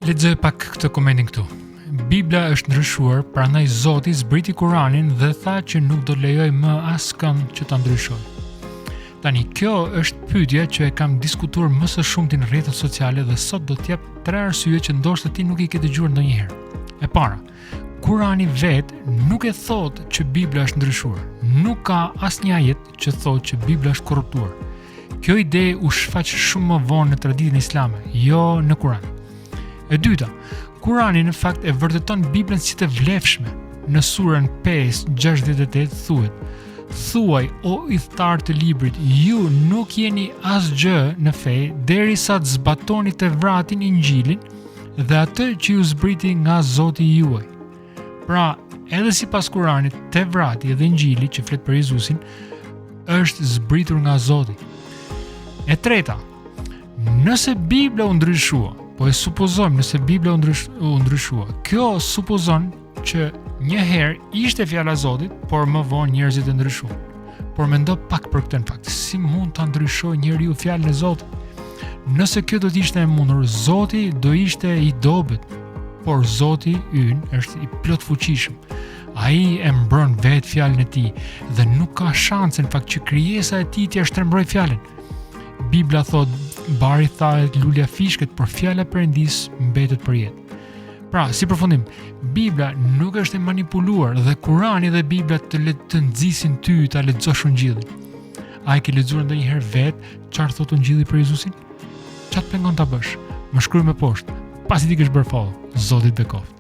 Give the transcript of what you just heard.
Lexoj pak këtë komentin këtu. Bibla është ndryshuar, prandaj Zoti zbriti Kuranin dhe tha që nuk do lejoj më askënd që ta ndryshoj. Tani, kjo është pyetja që e kam diskutuar më së shumti në rrjetet sociale dhe sot do t'jap 3 arsye që ndoshta ti nuk i ke dëgjuar ndonjëherë. E para, Kurani vet nuk e thot që Bibla është ndryshuar. Nuk ka asnjë ajet që thot që Bibla është korruptuar. Kjo ide u shfaq shumë më vonë në traditën islame, jo në Kuran. E dyta, Kurani në fakt e vërteton Biblën si të vlefshme. Në surën 5:68 thuhet: "Thuaj, o idhtar të librit, ju nuk jeni asgjë në fe derisa të zbatoni Tevratin, Injilin dhe atë që ju zbriti nga Zoti juaj." Pra, edhe sipas Kuranit, Tevrati dhe Injili, që flet për Jezusin, është zbritur nga Zoti. E treta, nëse Bibla u ndryshua, po e supozojmë nëse Bibla u ndryshua, kjo supozon që një herë ishte fjala e Zotit, por më vonë njerëzit e ndryshuan. Por mendo pak për këtë në fakt, si mund ta ndryshojë njeriu fjalën e Zotit? Nëse kjo do të ishte e mundur, Zoti do ishte i dobët, por Zoti ynë është i plot fuqishëm. Ai e mbron vetë fjalën e tij dhe nuk ka shanse në fakt që krijesa e tij t'ia shtrembrojë fjalën. Bibla thot: "Bari thahet, lulja fishket, por fjala e Perëndis mbetet për jetë." Pra, si përfundim, Bibla nuk është e manipuluar dhe Kurani dhe Bibla të nxisin ty ta lexosh Ungjillin. A e ke lexuar ndonjëherë vetë çfarë thot Ungjilli për Jezusin? Çfarë pengon ta bësh? Më shkruaj më poshtë, pasi ti ke bërë follow. Zoti të bekoft.